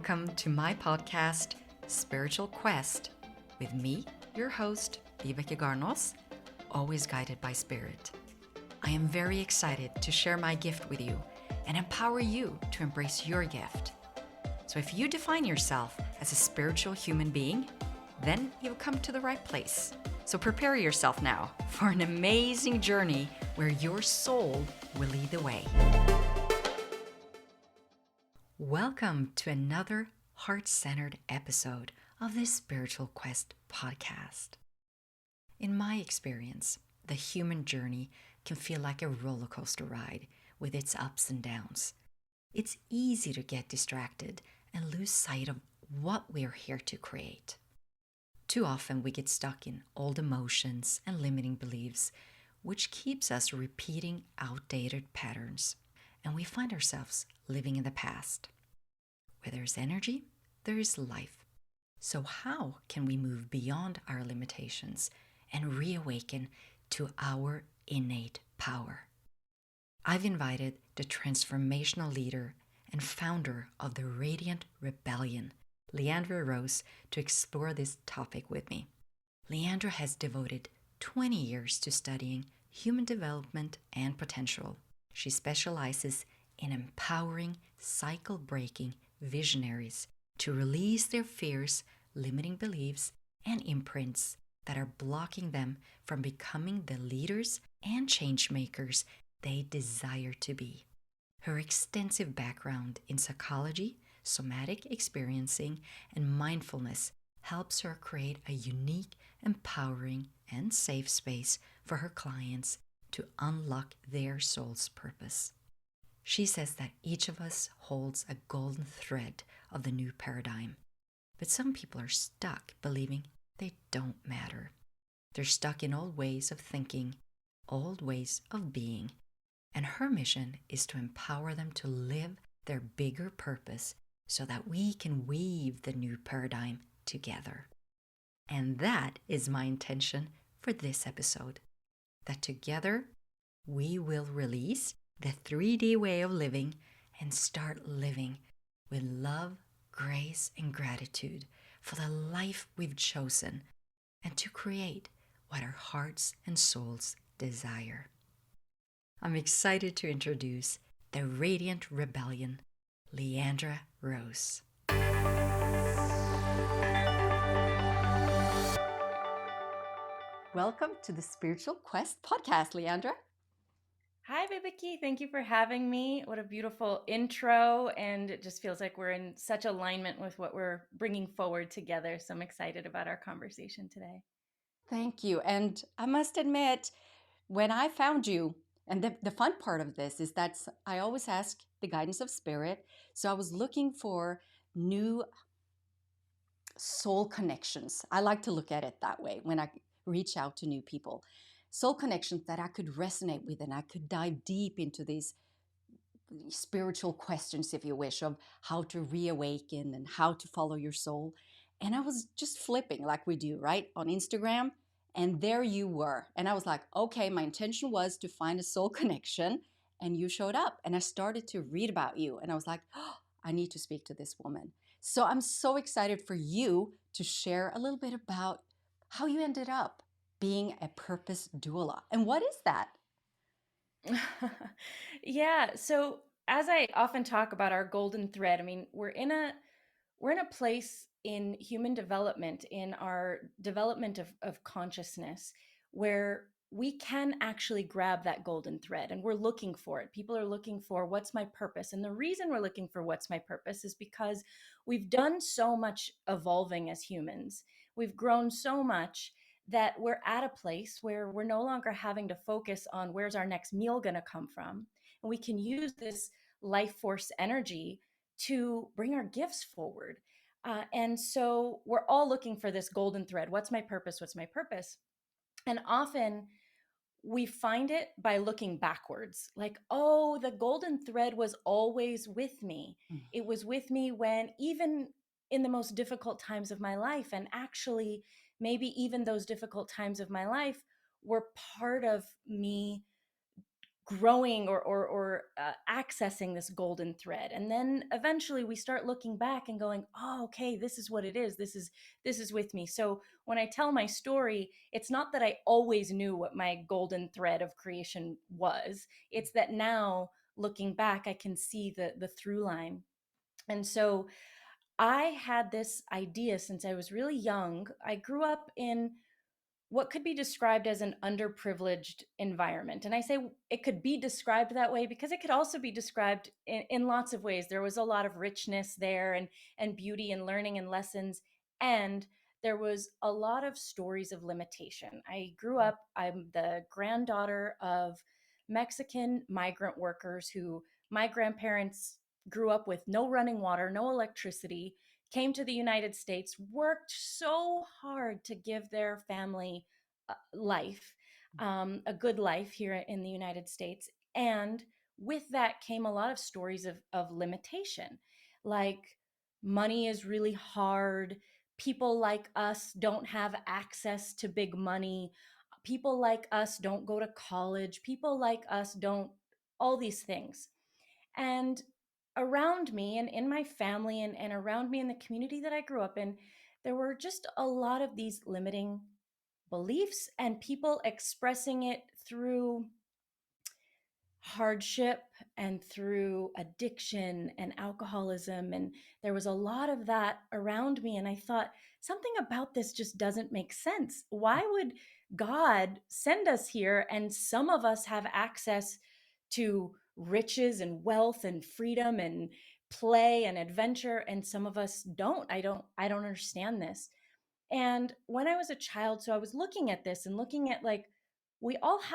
Welcome to my podcast, Spiritual Quest, with me, your host, Reawaken Garnos, always guided by Spirit. I am very excited to share my gift with you and empower you to embrace your gift. So if you define yourself as a spiritual human being, then you've come to the right place. So prepare yourself now for an amazing journey where your soul will lead the way. Welcome to another heart-centered episode of this Spiritual Quest podcast. In my experience, the human journey can feel like a roller coaster ride with its ups and downs. It's easy to get distracted and lose sight of what we're here to create. Too often we get stuck in old emotions and limiting beliefs, which keeps us repeating outdated patterns, and we find ourselves living in the past. Where there's energy, there is life. So how can we move beyond our limitations and reawaken to our innate power? I've invited the transformational leader and founder of the Radiant Rebellion, Leandra Rose, to explore this topic with me. Leandra has devoted 20 years to studying human development and potential. She specializes in empowering cycle-breaking visionaries to release their fears, limiting beliefs, and imprints that are blocking them from becoming the leaders and change makers they desire to be. Her extensive background in psychology, somatic experiencing, and mindfulness helps her create a unique, empowering, and safe space for her clients to unlock their soul's purpose. She says that each of us holds a golden thread of the new paradigm, but some people are stuck believing they don't matter. They're stuck in old ways of thinking, old ways of being, and her mission is to empower them to live their bigger purpose so that we can weave the new paradigm together. And that is my intention for this episode, that together we will release the 3D way of living and start living with love, grace, and gratitude for the life we've chosen and to create what our hearts and souls desire. I'm excited to introduce the Radiant Rebellion, Leandra Rose. Welcome to the Spiritual Quest podcast, Leandra. Hi, Viveki. Thank you for having me. What a beautiful intro. And it just feels like we're in such alignment with what we're bringing forward together. So I'm excited about our conversation today. Thank you. And I must admit, when I found you, and the fun part of this is that I always ask the guidance of spirit. So I was looking for new soul connections. I like to look at it that way when I reach out to new people. Soul connections that I could resonate with, and I could dive deep into these spiritual questions, if you wish, of how to reawaken and how to follow your soul. And I was just flipping like we do, right, on Instagram. And there you were. And I was like, okay, my intention was to find a soul connection. And you showed up. And I started to read about you. And I was like, oh, I need to speak to this woman. So I'm so excited for you to share a little bit about how you ended up being a purpose doula. And what is that? Yeah. So as I often talk about our golden thread, I mean, we're in a place in human development, in our development of consciousness, where we can actually grab that golden thread and we're looking for it. People are looking for what's my purpose. And the reason we're looking for what's my purpose is because we've done so much evolving as humans. We've grown so much that we're at a place where we're no longer having to focus on where's our next meal going to come from. And we can use this life force energy to bring our gifts forward. And so we're all looking for this golden thread. What's my purpose? What's my purpose? And often we find it by looking backwards, like, oh, the golden thread was always with me. It was with me when, even in the most difficult times of my life. And actually, maybe even those difficult times of my life were part of me growing or accessing this golden thread. And then eventually we start looking back and going, oh, okay, this is what it is. This is with me. So when I tell my story, it's not that I always knew what my golden thread of creation was. It's that now looking back, I can see the through line. And so I had this idea since I was really young. I grew up in what could be described as an underprivileged environment. And I say it could be described that way because it could also be described in lots of ways. There was a lot of richness there and beauty and learning and lessons. And there was a lot of stories of limitation. I'm the granddaughter of Mexican migrant workers who my grandparents grew up with no running water, no electricity, came to the United States, worked so hard to give their family life, a good life here in the United States. And with that came a lot of stories of limitation, like money is really hard. People like us don't have access to big money. People like us don't go to college. People like us don't, all these things. And around me and in my family and around me in the community that I grew up in, there were just a lot of these limiting beliefs and people expressing it through hardship and through addiction and alcoholism. And there was a lot of that around me. And I thought, something about this just doesn't make sense. Why would God send us here and some of us have access to riches and wealth and freedom and play and adventure and some of us don't? I don't understand this. And when I was a child, so I was looking at this and looking at like,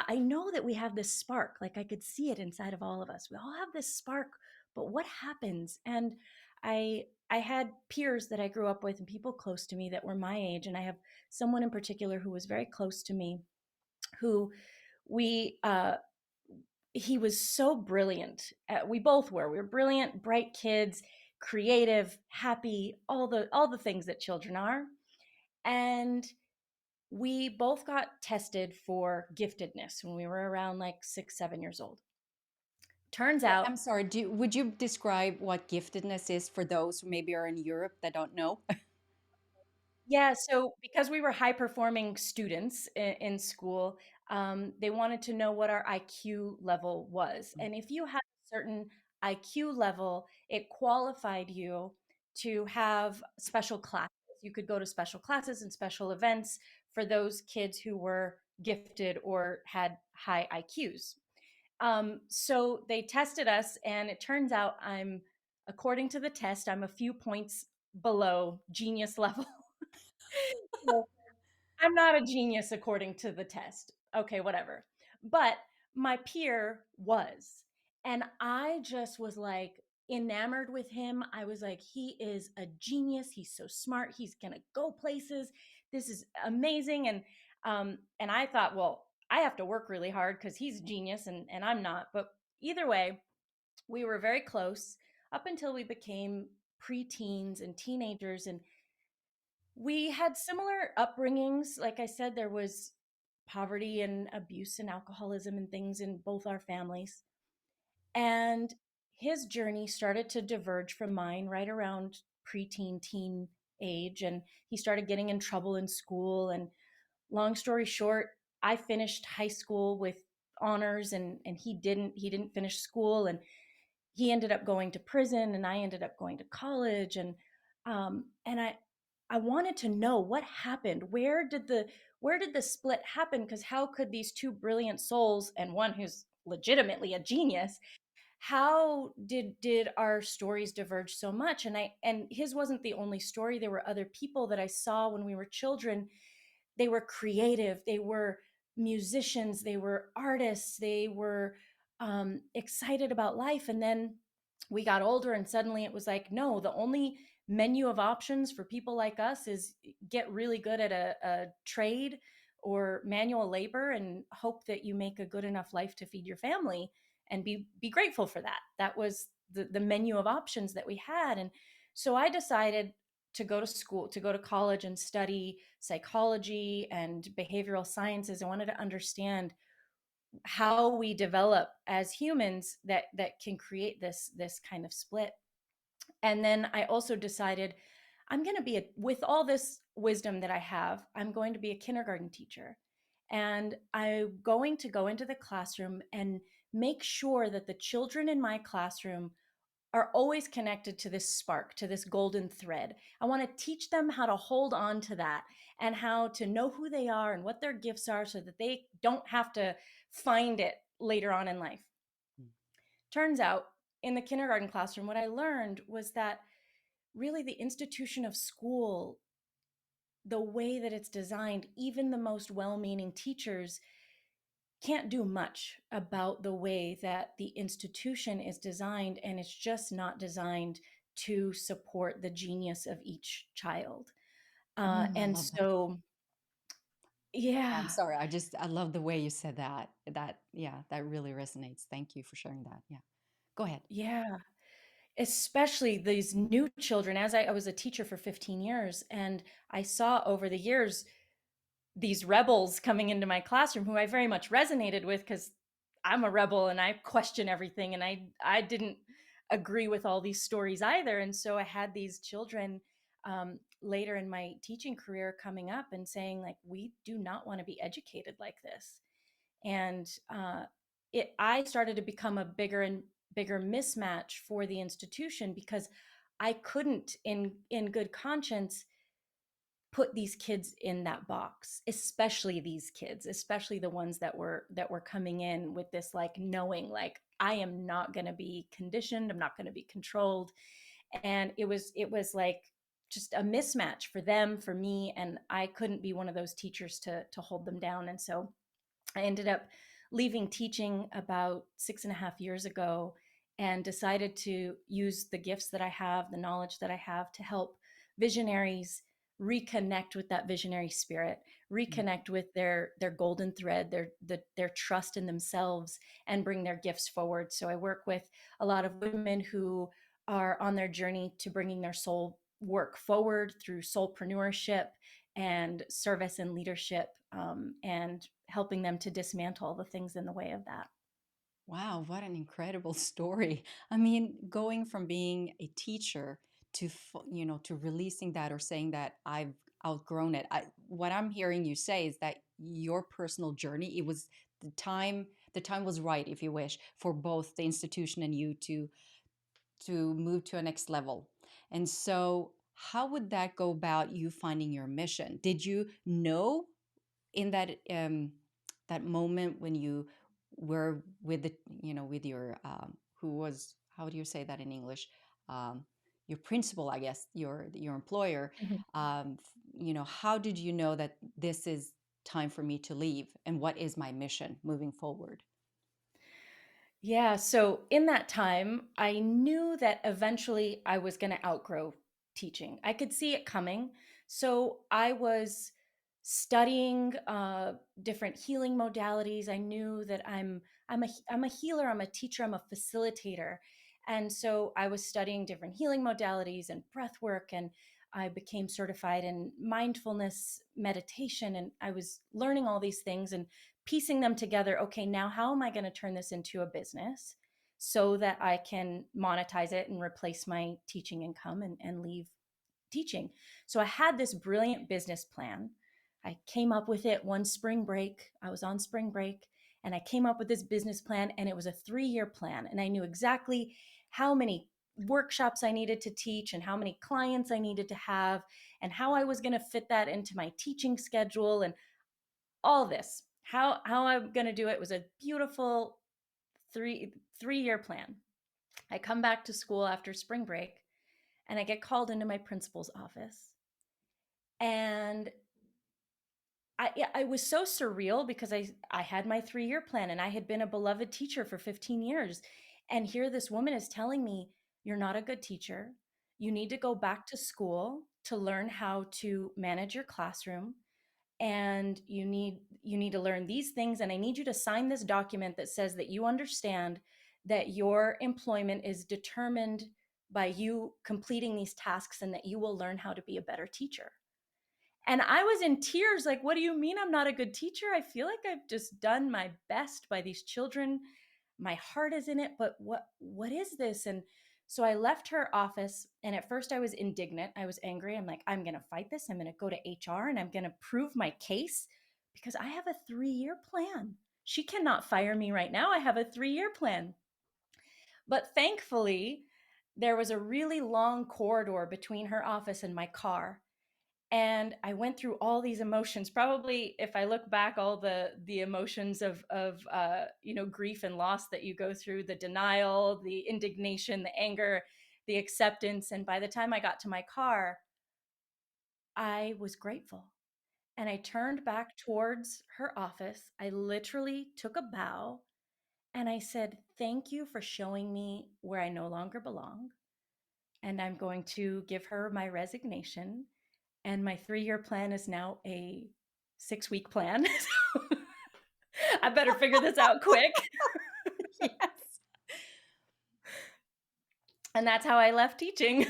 I know that we have this spark, like I could see it inside of all of us. We all have this spark, but what happens? And I had peers that I grew up with and people close to me that were my age. And I have someone in particular who was very close to me who we, he was so brilliant. We both were. We were brilliant, bright kids, creative, happy, all the things that children are. And we both got tested for giftedness when we were around like 6, 7 years old. Turns out, I'm sorry. Would you describe what giftedness is for those who maybe are in Europe that don't know? yeah, so because we were high performing students in school, they wanted to know what our IQ level was. And if you had a certain IQ level, it qualified you to have special classes. You could go to special classes and special events for those kids who were gifted or had high IQs. So they tested us, and it turns out according to the test, I'm a few points below genius level. So I'm not a genius according to the test. Okay, whatever. But my peer was. And I just was like enamored with him. I was like, he is a genius. He's so smart. He's going to go places. This is amazing. And I thought, well, I have to work really hard because he's a genius and I'm not. But either way, we were very close up until we became preteens and teenagers. And we had similar upbringings. Like I said, there was poverty and abuse and alcoholism and things in both our families. And his journey started to diverge from mine right around preteen, teen age. And he started getting in trouble in school. And long story short, I finished high school with honors and he didn't finish school. And he ended up going to prison and I ended up going to college. And I wanted to know what happened. Where did the split happen? Because how could these two brilliant souls and one who's legitimately a genius, how did our stories diverge so much? And his wasn't the only story. There were other people that I saw when we were children. They were creative, they were musicians, they were artists, they were excited about life. And then we got older and suddenly it was like, no, the only menu of options for people like us is get really good at a trade or manual labor and hope that you make a good enough life to feed your family and be grateful for that. That was the menu of options that we had. And so I decided to go to school, to go to college and study psychology and behavioral sciences. I wanted to understand how we develop as humans that can create this kind of split. And then I also decided I'm going to be with all this wisdom that I have, I'm going to be a kindergarten teacher. And I'm going to go into the classroom and make sure that the children in my classroom are always connected to this spark, to this golden thread. I want to teach them how to hold on to that and how to know who they are and what their gifts are so that they don't have to find it later on in life. Mm. Turns out in the kindergarten classroom, what I learned was that really the institution of school, the way that it's designed, even the most well-meaning teachers can't do much about the way that the institution is designed, and it's just not designed to support the genius of each child. Mm, I And love that. so, I'm yeah, sorry. I love the way you said that. Yeah, that really resonates. Thank you for sharing that. Yeah. Go ahead. yeah, especially these new children. As I was a teacher for 15 years, and I saw over the years these rebels coming into my classroom who I very much resonated with because I'm a rebel and I question everything, and I didn't agree with all these stories either. And so I had these children later in my teaching career coming up and saying, like, we do not want to be educated like this. And I started to become a bigger and bigger mismatch for the institution because I couldn't in good conscience put these kids in that box, especially these kids, especially the ones that were coming in with this, like, knowing, like, I am not going to be conditioned, I'm not going to be controlled. And it was like just a mismatch for them, for me, and I couldn't be one of those teachers to hold them down. And so I ended up leaving teaching about 6.5 years ago and decided to use the gifts that I have, the knowledge that I have, to help visionaries reconnect with that visionary spirit, Mm. reconnect with their golden thread, their trust in themselves, and bring their gifts forward. So I work with a lot of women who are on their journey to bringing their soul work forward through soulpreneurship and service and leadership, and helping them to dismantle the things in the way of that. Wow, what an incredible story. I mean, going from being a teacher to, to releasing that or saying that I've outgrown it. What I'm hearing you say is that your personal journey, it was the time was right, if you wish, for both the institution and you to move to a next level. And so, how would that go about you finding your mission? Did you know in that moment when you were with the with your who was, how do you say that in English, um, your principal, I guess, your employer, Mhm. how did you know that this is time for me to leave and what is my mission moving forward? Yeah, so in that time, I knew that eventually I was going to outgrow teaching. I could see it coming. So I was studying different healing modalities. I knew that I'm a healer, I'm a teacher, I'm a facilitator. And so I was studying different healing modalities and breath work, and I became certified in mindfulness meditation, and I was learning all these things and piecing them together. Okay, now how am I going to turn this into a business so that I can monetize it and replace my teaching income and leave teaching? So I had this brilliant business plan. I came up with it one spring break. I was on spring break and I came up with this business plan, and it was a 3-year plan. And I knew exactly how many workshops I needed to teach and how many clients I needed to have and how I was going to fit that into my teaching schedule and all this. How I'm going to do it was a beautiful three year plan. I come back to school after spring break and I get called into my principal's office. And I was so surreal because I had my 3-year plan and I had been a beloved teacher for 15 years. And here this woman is telling me, you're not a good teacher. You need to go back to school to learn how to manage your classroom, and you need to learn these things, and I need you to sign this document that says that you understand that your employment is determined by you completing these tasks and that you will learn how to be a better teacher. And I was in tears, like, what do you mean I'm not a good teacher? I feel like I've just done my best by these children. My heart is in it, but what is this? And so I left her office, and at first I was indignant. I was angry. I'm like, I'm going to fight this. I'm going to go to HR and I'm going to prove my case because I have a 3-year plan. She cannot fire me right now. I have a 3-year plan. But thankfully, there was a really long corridor between her office and my car. And I went through all these emotions. Probably, if I look back, all the emotions of grief and loss that you go through, the denial, the indignation, the anger, the acceptance. And by the time I got to my car, I was grateful. And I turned back towards her office. I literally took a bow and I said, "Thank you for showing me where I no longer belong. And I'm going to give her my resignation. And my 3-year plan is now a 6-week plan." I better figure this out quick. Yes. And that's how I left teaching.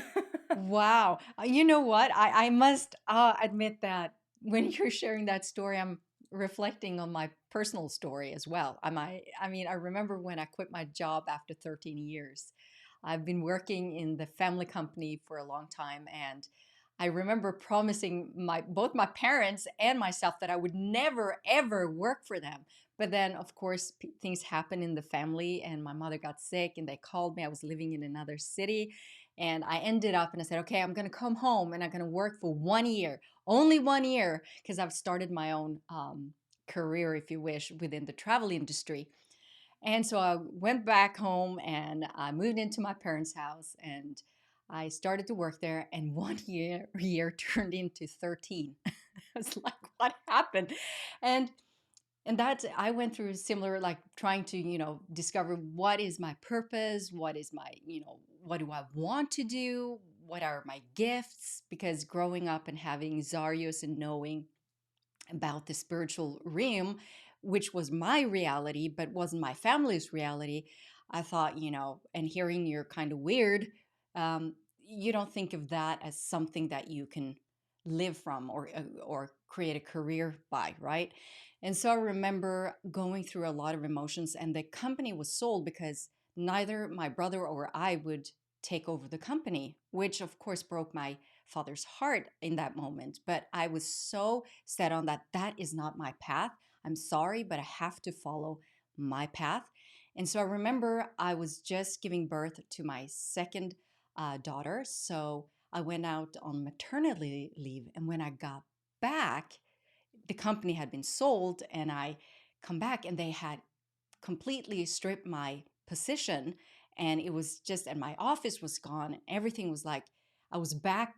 Wow. You know what? I must admit that when you're sharing that story, I'm reflecting on my personal story as well. I remember when I quit my job after 13 years. I've been working in the family company for a long time, and I remember promising both my parents and myself that I would never ever work for them. But then, of course, things happened in the family, and my mother got sick, and they called me. I was living in another city, and I ended up and I said, okay, I'm going to come home and I'm going to work for 1 year, only 1 year, because I've started my own career, if you wish, within the travel industry. And so I went back home and I moved into my parents' house and I started to work there. And 1 year turned into 13. I was like, what happened? And and that's I went through similar, like trying to discover what is my purpose, what is my what do I want to do, what are my gifts, because growing up and having Zarius and knowing about the spiritual realm, which was my reality but wasn't my family's reality, I thought, and hearing you're kind of weird, you don't think of that as something that you can live from or create a career by, right? And so I remember going through a lot of emotions, and the company was sold because neither my brother or I would take over the company, which of course broke my father's heart in that moment. But I was so set on that is not my path. I'm sorry, but I have to follow my path. And so I remember I was just giving birth to my second daughter. So I went out on maternity leave. And when I got back, the company had been sold, and I come back and they had completely stripped my position, and it was just, and my office was gone. Everything was like I was back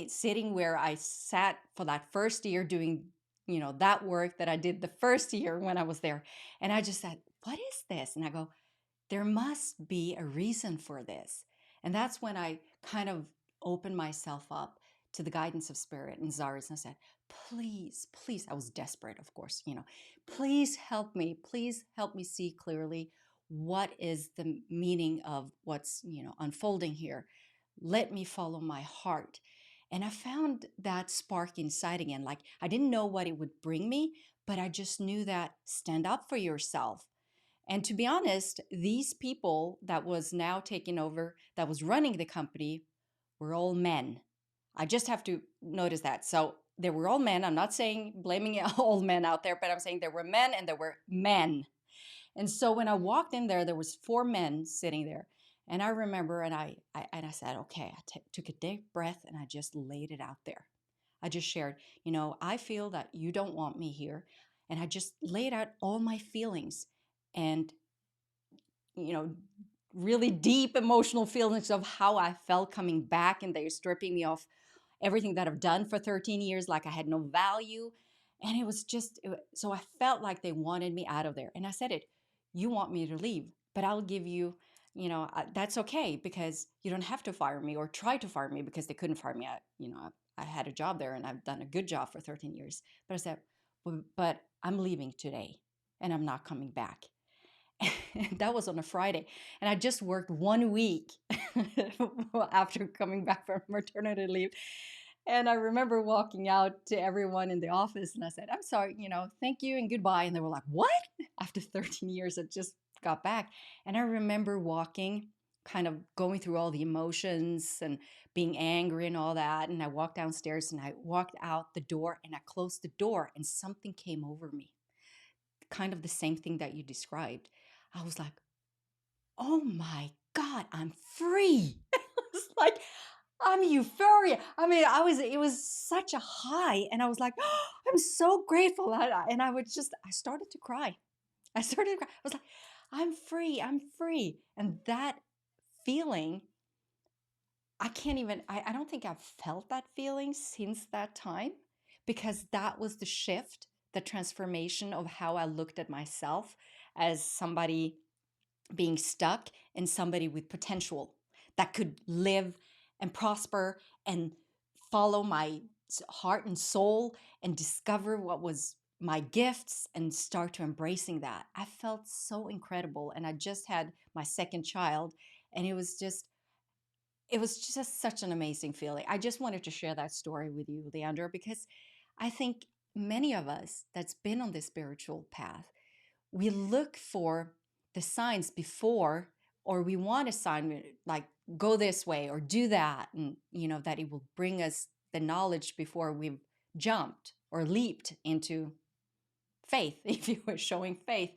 sitting where I sat for that first year doing, that work that I did the first year when I was there. And I just said, what is this? And I go, there must be a reason for this. And that's when I kind of opened myself up to the guidance of spirit and Zaris. And I said, please, please, I was desperate, of course, please help me. Please help me see clearly what is the meaning of what's, unfolding here. Let me follow my heart. And I found that spark inside again. Like I didn't know what it would bring me, but I just knew that stand up for yourself. And to be honest, these people that was now taking over, that was running the company, were all men. I just have to notice that. So they were all men. I'm not saying blaming all men out there, but I'm saying there were men and there were men. And so when I walked in there, there was 4 men sitting there. And I remember, and I said, okay, took a deep breath and I just laid it out there. I just shared, I feel that you don't want me here. And I just laid out all my feelings and, really deep emotional feelings of how I felt coming back, and they're stripping me of everything that I've done for 13 years, like I had no value. And it was just, so I felt like they wanted me out of there. And I said it, you want me to leave, but I'll give you, that's okay, because you don't have to fire me or try to fire me, because they couldn't fire me. I had a job there and I've done a good job for 13 years. But I said, but I'm leaving today and I'm not coming back. That was on a Friday. And I just worked 1 week after coming back from maternity leave. And I remember walking out to everyone in the office and I said, I'm sorry, thank you and goodbye. And they were like, what? After 13 years, I just got back. And I remember walking, kind of going through all the emotions and being angry and all that. And I walked downstairs and I walked out the door and I closed the door and something came over me. Kind of the same thing that you described. I was like, oh my God, I'm free. It's like, I'm euphoria. I mean, it was such a high. And I was like, oh, I'm so grateful. And I started to cry. I started to cry. I was like, I'm free. I'm free. And that feeling, I don't think I've felt that feeling since that time because that was the shift, the transformation of how I looked at myself as somebody being stuck and somebody with potential that could live and prosper and follow my heart and soul and discover what was my gifts and start to embracing that. I felt so incredible. And I just had my second child and it was just such an amazing feeling. I just wanted to share that story with you, Leandra, because I think many of us that's been on this spiritual path, we look for the signs before, or we want a sign like go this way or do that, and that it will bring us the knowledge before we've jumped or leaped into faith, if you were showing faith.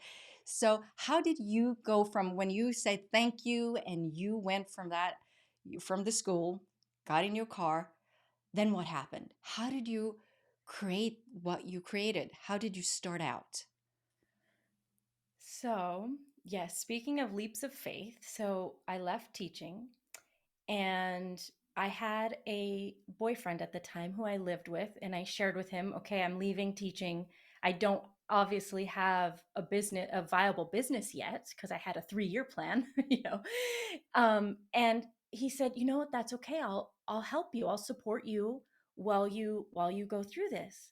So how did you go from when you said thank you and you went from that, from the school, got in your car, then what happened? How did you create what you created? How did you start out? So, yes, speaking of leaps of faith, so I left teaching and I had a boyfriend at the time who I lived with, and I shared with him, okay, I'm leaving teaching. I don't obviously have a viable business yet because I had a 3-year plan, and he said, you know what, that's okay. I'll help you. I'll support you while you go through this.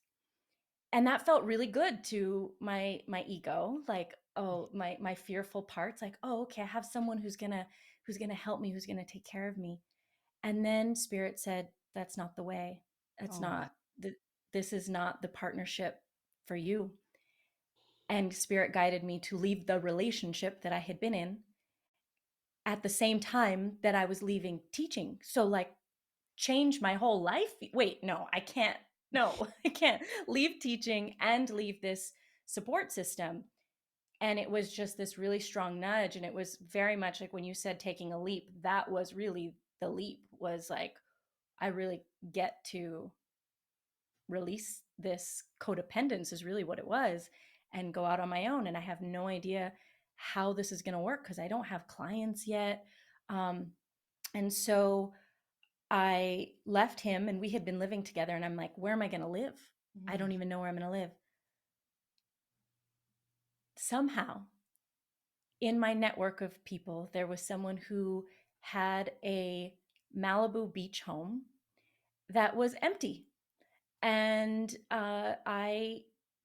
And that felt really good to my ego, like, oh, my fearful parts, like, oh, okay, I have someone who's gonna help me, who's gonna take care of me. And then spirit said, that's not the way. That's Oh, wow. not the This is not the partnership for you. And spirit guided me to leave the relationship that I had been in at the same time that I was leaving teaching. So, like, change my whole life. Wait, no, I can't. No, I can't leave teaching and leave this support system. And it was just this really strong nudge. And it was very much like when you said taking a leap, that was really the leap, was like, I really get to release this codependence, is really what it was, and go out on my own. And I have no idea how this is going to work because I don't have clients yet. Um, and so I left him and we had been living together. And I'm like, where am I going to live? I don't Mm. even know where I'm going to live. Somehow, in my network of people, there was someone who had a Malibu beach home that was empty. And I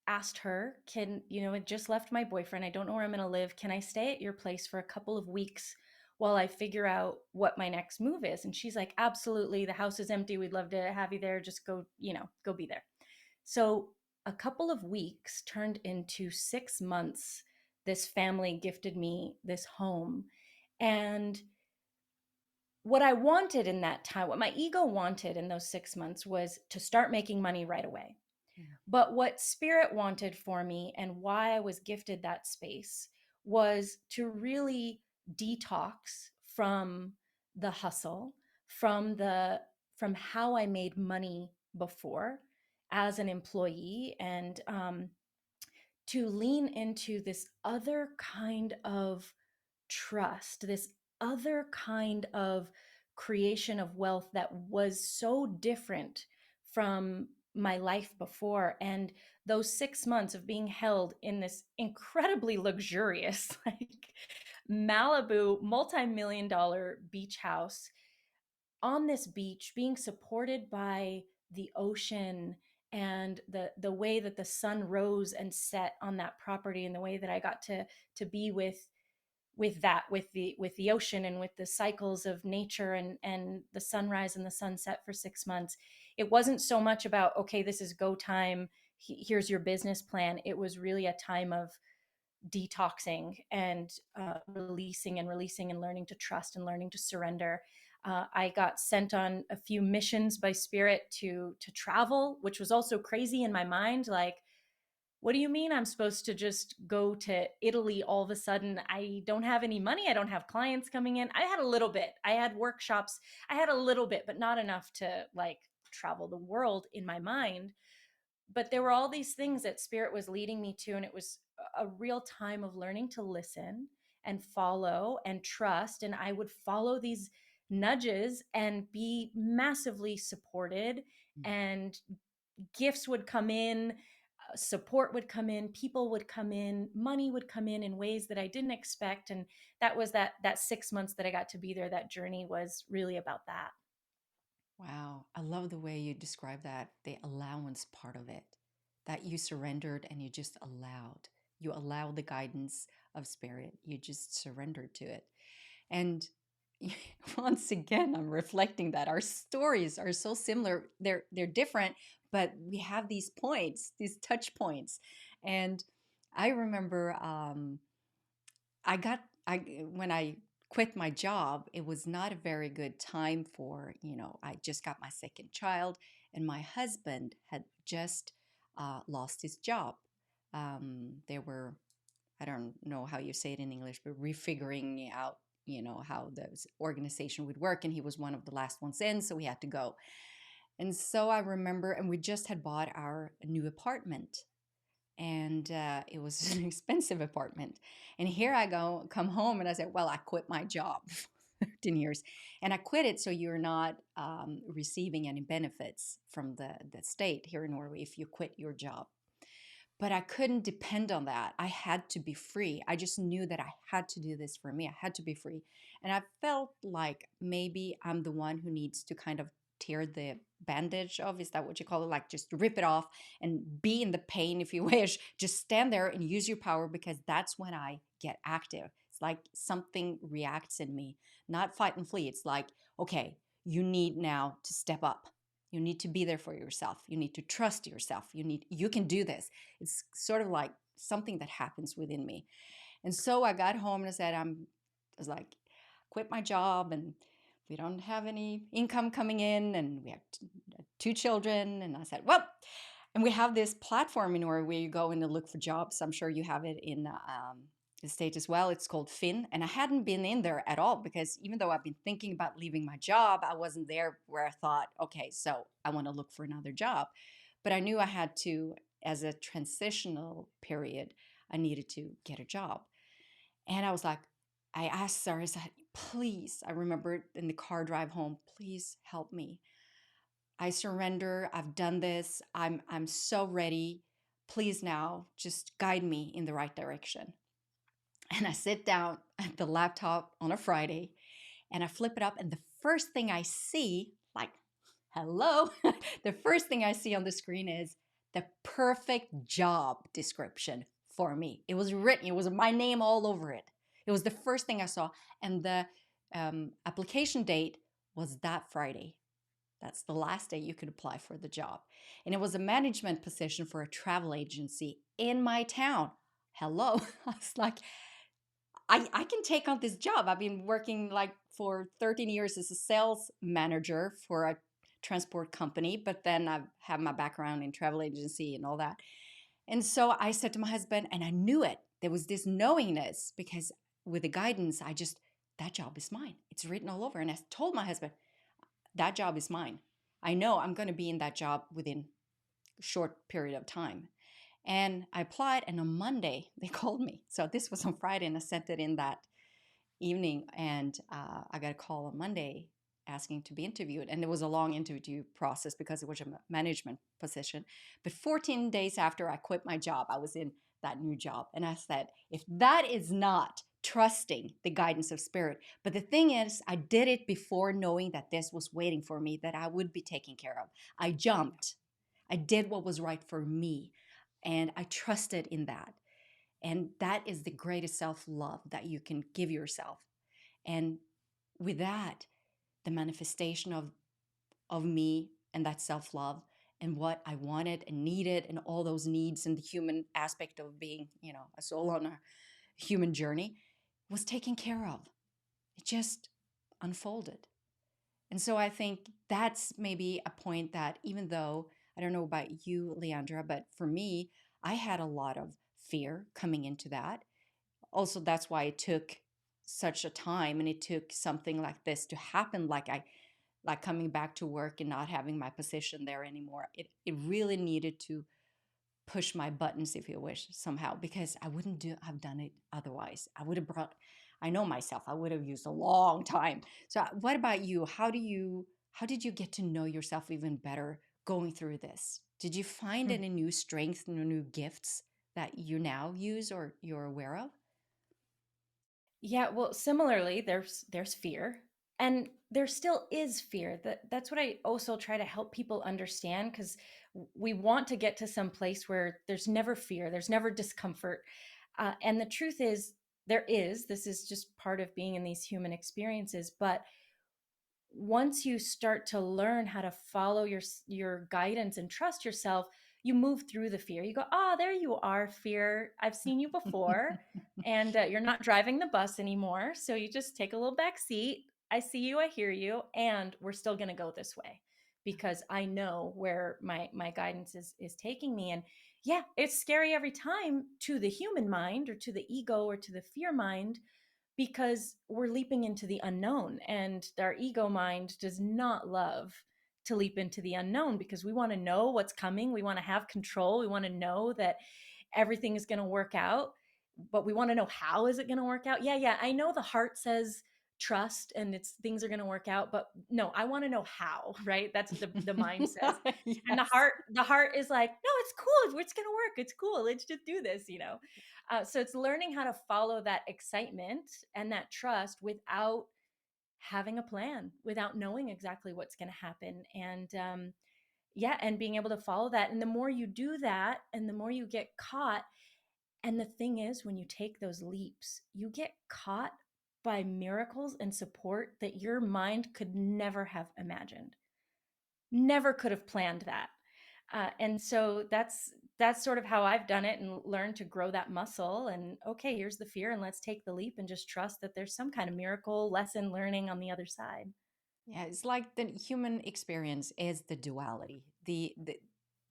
asked her, I just left my boyfriend. I don't know where I'm going to live. Can I stay at your place for a couple of weeks while I figure out what my next move is? And she's like, absolutely. The house is empty. We'd love to have you there. Just go, go be there. So a couple of weeks turned into 6 months. This family gifted me this home. And what I wanted in that time, what my ego wanted in those 6 months, was to start making money right away. Yeah. But what spirit wanted for me and why I was gifted that space was to really detox from the hustle, from how I made money before as an employee, and to lean into this other kind of trust, this other kind of creation of wealth that was so different from my life before. And those 6 months of being held in this incredibly luxurious, like Malibu multi-million dollar beach house on this beach, being supported by the ocean and the way that the sun rose and set on that property, and the way that I got to be with the ocean and with the cycles of nature, and the sunrise and the sunset for 6 months. it wasn't so much about, okay, this is go time, here's your business plan. It was really a time of detoxing and releasing and releasing and learning to trust and learning to surrender. I got sent on a few missions by spirit to travel, which was also crazy in my mind. Like, what do you mean I'm supposed to just go to Italy all of a sudden? I don't have any money. I don't have clients coming in. I had a little bit. I had workshops. I had a little bit, but not enough to like travel the world in my mind. But there were all these things that spirit was leading me to, and it was a real time of learning to listen and follow and trust. And I would follow these nudges and be massively supported, and gifts would come in, support would come in, people would come in, money would come in ways that I didn't expect. And that was that 6 months that I got to be there. That journey was really about that. Wow. I love the way you describe that, the allowance part of it, that you surrendered and you just allowed. You allowed the guidance of spirit. You just surrendered to it. And once again, I'm reflecting that our stories are so similar. They're different, but we have these points, these touch points. And I remember I got I when I quit my job, it was not a very good time for, I just got my second child, and my husband had just lost his job. They were, I don't know how you say it in English, but refiguring out, how the organization would work. And he was one of the last ones in, so we had to go. And so I remember, and we just had bought our new apartment, and it was an expensive apartment. And here I come home, and I said, well, I quit my job. 13 years, and I quit it so you're not receiving any benefits from the state here in Norway if you quit your job. But I couldn't depend on that. I had to be free. I just knew that I had to do this for me. I had to be free. And I felt like maybe I'm the one who needs to kind of tear the bandage off. Is that what you call it? Like just rip it off and be in the pain if you wish. Just stand there and use your power, because that's when I get active. It's like something reacts in me, not fight and flee. It's like, okay, you need now to step up. You need to be there for yourself. You need to trust yourself. You can do this. It's sort of like something that happens within me. And so I got home and I was like, quit my job, and we don't have any income coming in, and we have two children. And I said, well, and we have this platform in Norway where you go in and look for jobs. I'm sure you have it in the state as well. It's called Finn. And I hadn't been in there at all, because even though I've been thinking about leaving my job, I wasn't there where I thought, okay, so I want to look for another job. But I knew I had to, as a transitional period, I needed to get a job. And I was like, I asked Sarah, I said, please, I remember in the car drive home, please help me. I surrender. I've done this. I'm so ready. Please now just guide me in the right direction. And I sit down at the laptop on a Friday and I flip it up. And the first thing I see, like, hello, the first thing I see on the screen is the perfect job description for me. It was written, it was my name all over it. It was the first thing I saw. And the application date was that Friday. That's the last day you could apply for the job. And it was a management position for a travel agency in my town. Hello. I was like, I can take on this job. I've been working like for 13 years as a sales manager for a transport company, but then I've had my background in travel agency and all that. And so I said to my husband, and I knew it. There was this knowingness, because with the guidance, that job is mine. It's written all over. And I told my husband, that job is mine. I know I'm going to be in that job within a short period of time. And I applied, and on Monday, they called me. So this was on Friday, and I sent it in that evening. And I got a call on Monday asking to be interviewed. And it was a long interview process because it was a management position. But 14 days after I quit my job, I was in that new job. And I said, if that is not trusting the guidance of spirit. But the thing is, I did it before knowing that this was waiting for me, that I would be taken care of. I jumped. I did what was right for me. And I trusted in that. And that is the greatest self-love that you can give yourself. And with that, the manifestation of me and that self-love and what I wanted and needed and all those needs and the human aspect of being, a soul on a human journey was taken care of. It just unfolded. And so I think that's maybe a point that, even though I don't know about you, Leandra, but for me, I had a lot of fear coming into that. Also, that's why it took such a time, and it took something like this to happen, like coming back to work and not having my position there anymore. It really needed to push my buttons, if you wish, somehow, because I wouldn't have done it otherwise. I would have brought, I know myself, I would have used a long time. So what about you? How did you get to know yourself even better going through this? Did you find Hmm. any new strengths, new gifts that you now use or you're aware of? Yeah, well, similarly, there's fear, and there still is fear. That's what I also try to help people understand, because we want to get to some place where there's never fear, there's never discomfort, and the truth is, there is. This is just part of being in these human experiences, but once you start to learn how to follow your guidance and trust yourself, you move through the fear. You go, "Ah, there you are, fear. I've seen you before, and you're not driving the bus anymore. So you just take a little back seat. I see you, I hear you, and we're still going to go this way because I know where my guidance is taking me." And yeah, it's scary every time to the human mind or to the ego or to the fear mind, because we're leaping into the unknown, and our ego mind does not love to leap into the unknown, because we want to know what's coming, we want to have control, we want to know that everything is going to work out, but we want to know, how is it going to work out? Yeah, I know the heart says trust and it's things are going to work out, but no, I want to know how. Right, that's what the mind says. And the Yes. heart is like, no, it's cool, it's going to work, it's cool, let's just do this. So it's learning how to follow that excitement and that trust without having a plan, without knowing exactly what's going to happen. And yeah, and being able to follow that. And the more you do that, and the more you get caught. And the thing is, when you take those leaps, you get caught by miracles and support that your mind could never have imagined, never could have planned that. And so that's sort of how I've done it and learned to grow that muscle. And okay, here's the fear, and let's take the leap and just trust that there's some kind of miracle lesson learning on the other side. Yeah, it's like the human experience is the duality, the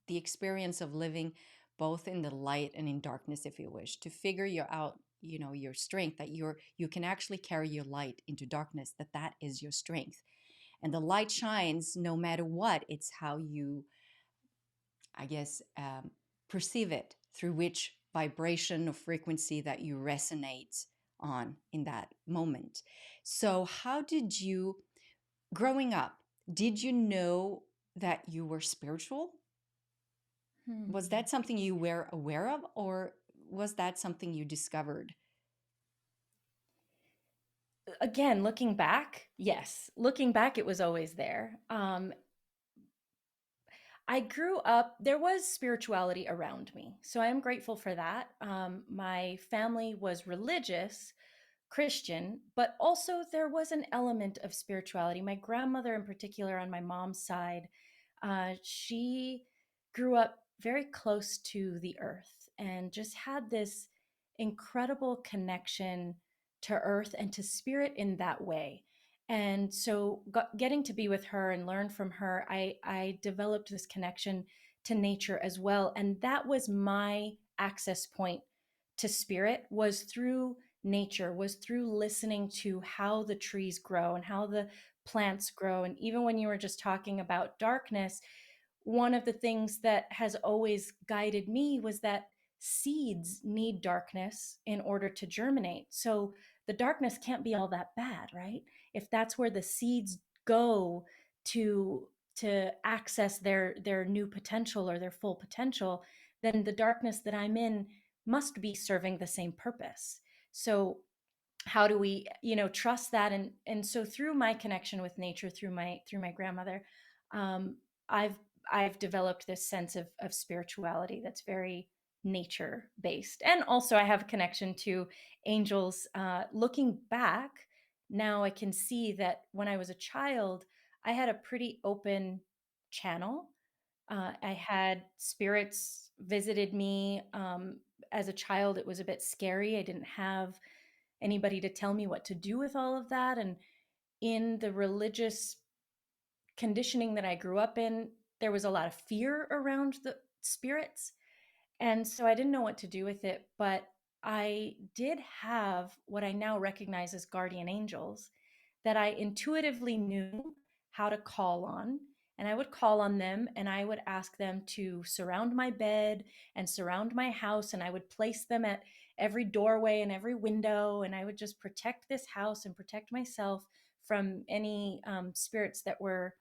experience of living both in the light and in darkness, if you wish, to figure you out, your strength, that you can actually carry your light into darkness, that is your strength. And the light shines no matter what. It's how you, I guess, perceive it, through which vibration or frequency that you resonate on in that moment. So how did you, growing up, did you know that you were spiritual? Was Hmm. that something you were aware of, or was that something you discovered? Again, looking back, yes, looking back, it was always there. I grew up, there was spirituality around me. So I am grateful for that. My family was religious, Christian, but also there was an element of spirituality. My grandmother, in particular, on my mom's side, she grew up very close to the earth and just had this incredible connection to earth and to spirit in that way. And so, getting to be with her and learn from her, I developed this connection to nature as well. And that was my access point to spirit, was through nature, was through listening to how the trees grow and how the plants grow. And even when you were just talking about darkness, one of the things that has always guided me was that seeds need darkness in order to germinate. So the darkness can't be all that bad, right? If that's where the seeds go to access their new potential or their full potential, then the darkness that I'm in must be serving the same purpose. So how do we, trust that? And so through my connection with nature, through my grandmother, um, i've I've developed this sense of spirituality that's very nature based. And also I have a connection to angels. Looking back now, I can see that when I was a child, I had a pretty open channel. I had spirits visited me. As a child, it was a bit scary. I didn't have anybody to tell me what to do with all of that. And in the religious conditioning that I grew up in, there was a lot of fear around the spirits. And so I didn't know what to do with it, but I did have what I now recognize as guardian angels that I intuitively knew how to call on. And I would call on them and I would ask them to surround my bed and surround my house. And I would place them at every doorway and every window. And I would just protect this house and protect myself from any spirits that were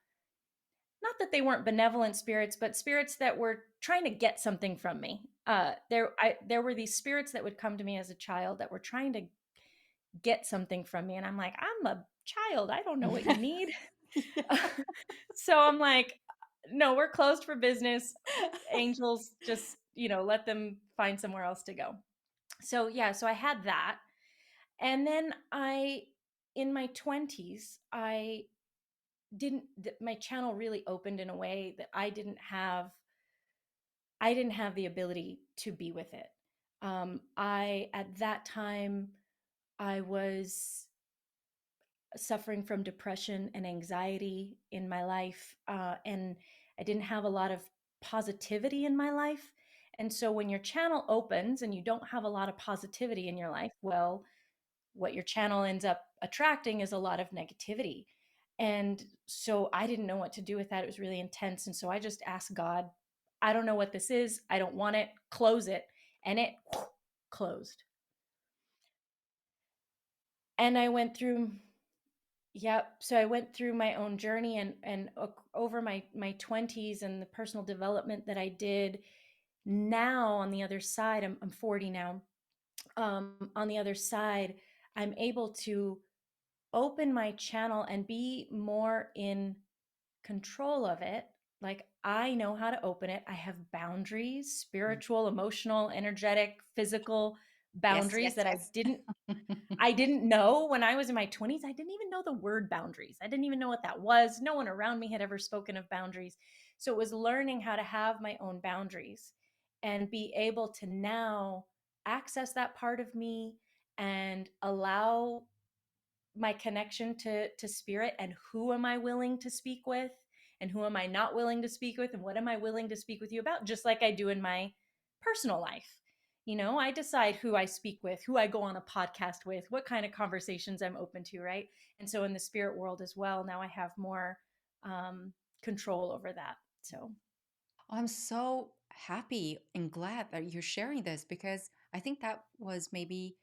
not that they weren't benevolent spirits, but spirits that were trying to get something from me. There were these spirits that would come to me as a child that were trying to get something from me, and I'm like, I'm a child. I don't know what you need. Yeah. So I'm like, no, we're closed for business. Angels, just let them find somewhere else to go. So yeah, so I had that, and then in my 20s, my channel really opened in a way that I didn't have the ability to be with it. I At that time I was suffering from depression and anxiety in my life, and I didn't have a lot of positivity in my life. And so when your channel opens and you don't have a lot of positivity in your life, well, what your channel ends up attracting is a lot of negativity. And so I didn't know what to do with that. It was really intense. And so I just asked God, I don't know what this is. I don't want it. Close it. And it closed. And I went through, yep. So I went through my own journey and over my 20s and the personal development that I did. Now on the other side, I'm 40 now. On the other side, I'm able to open my channel and be more in control of it. Like I know how to open it. I have boundaries, spiritual, emotional, energetic, physical Yes, boundaries yes, that I yes. didn't I didn't know when I was in my 20s. I didn't even know the word boundaries. I didn't even know what that was. No one around me had ever spoken of boundaries. So it was learning how to have my own boundaries and be able to now access that part of me and allow my connection to spirit and who am I willing to speak with and who am I not willing to speak with and what am I willing to speak with you about, just like I do in my personal life. I decide who I speak with, who I go on a podcast with, what kind of conversations I'm open to, right? And so in the spirit world as well, now I have more control over that. So I'm so happy and glad that you're sharing this because I think that was maybe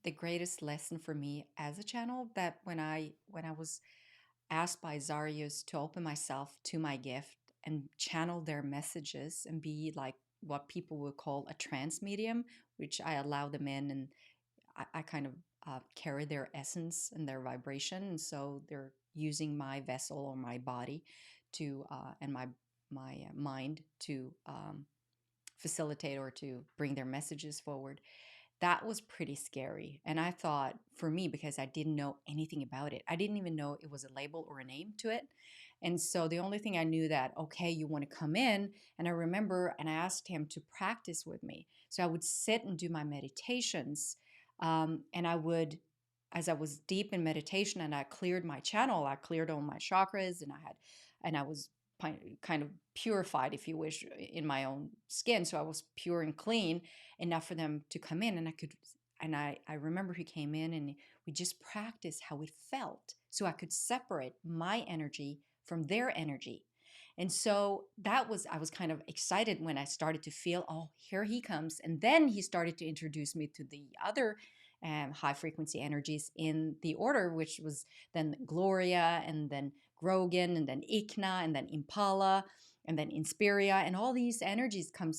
the greatest lesson for me as a channel, that when I was asked by Zarius to open myself to my gift and channel their messages and be like what people would call a trance medium, which I allow them in, and I kind of carry their essence and their vibration, and so they're using my vessel or my body to and my mind to facilitate or to bring their messages forward. That was pretty scary. And I thought, for me, because I didn't know anything about it, I didn't even know it was a label or a name to it. And so the only thing I knew that, okay, you want to come in. And I remember, and I asked him to practice with me. So I would sit and do my meditations. And I would, as I was deep in meditation and I cleared my channel, I cleared all my chakras, and I was kind of purified, if you wish, in my own skin. So I was pure and clean enough for them to come in, and I remember he came in and we just practiced how it felt so I could separate my energy from their energy. And so I was kind of excited when I started to feel, oh, here he comes. And then he started to introduce me to the other high frequency energies in the order, which was then Gloria, and then Grogan, and then Ikna, and then Impala, and then Inspiria, and all these energies come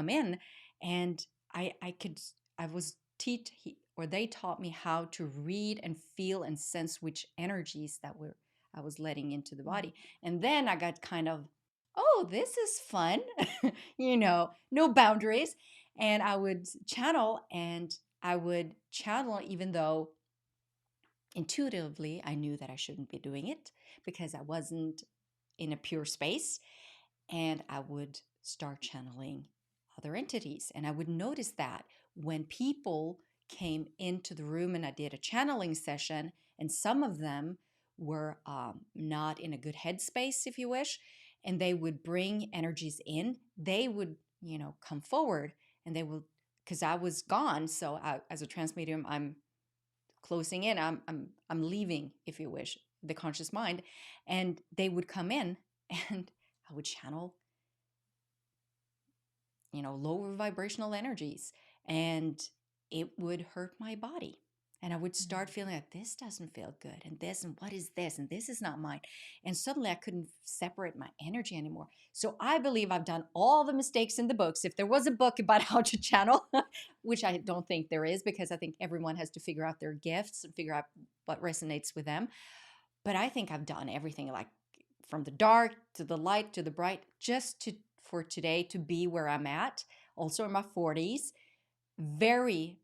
in. And I could I was teach or they taught me how to read and feel and sense which energies that were I was letting into the body. And then I got kind of, oh, this is fun. No boundaries. And I would channel even though intuitively I knew that I shouldn't be doing it because I wasn't in a pure space, and I would start channeling other entities. And I would notice that when people came into the room and I did a channeling session, and some of them were not in a good headspace, if you wish, and they would bring energies in, they would, come forward, and they will, because I was gone. So as a trance medium, I'm closing in. I'm leaving, if you wish, the conscious mind, and they would come in, and I would channel, lower vibrational energies, and it would hurt my body. And I would start feeling like this doesn't feel good, and this, and what is this, and this is not mine. And suddenly I couldn't separate my energy anymore. So I believe I've done all the mistakes in the books. If there was a book about how to channel, which I don't think there is, because I think everyone has to figure out their gifts and figure out what resonates with them. But I think I've done everything, like from the dark to the light to the bright, just for today to be where I'm at, also in my 40s, very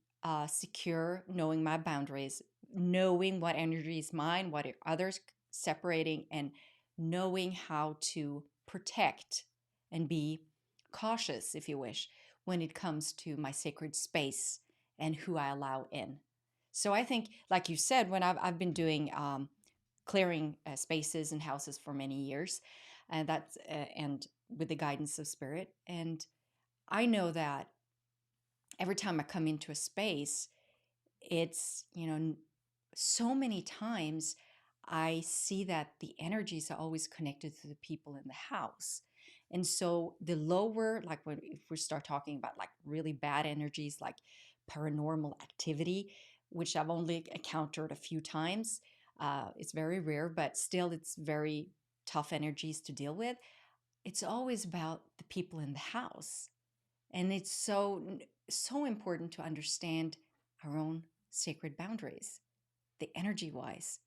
secure, knowing my boundaries, knowing what energy is mine, what are others, separating, and knowing how to protect and be cautious, if you wish, when it comes to my sacred space and who I allow in. So I think, like you said, when I've been doing clearing spaces and houses for many years, and that's and with the guidance of spirit, and I know that every time I come into a space, it's, so many times I see that the energies are always connected to the people in the house. And so the lower, like when if we start talking about like really bad energies, like paranormal activity, which I've only encountered a few times, it's very rare, but still it's very tough energies to deal with. It's always about the people in the house. And it's so important to understand our own sacred boundaries, the energy wise.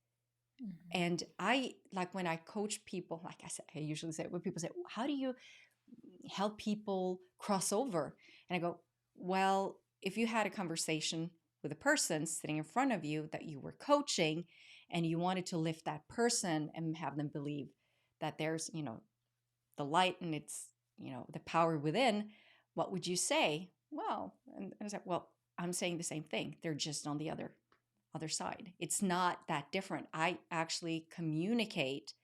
Mhm. And I like when I coach people, like I said, I usually say, when people say, how do you help people cross over? And I go, well, if you had a conversation with a person sitting in front of you that you were coaching, and you wanted to lift that person and have them believe that there's, the light, and it's, the power within, what would you say? Well, and I was like, well, I'm saying the same thing. They're just on the other side. It's not that different. I actually communicate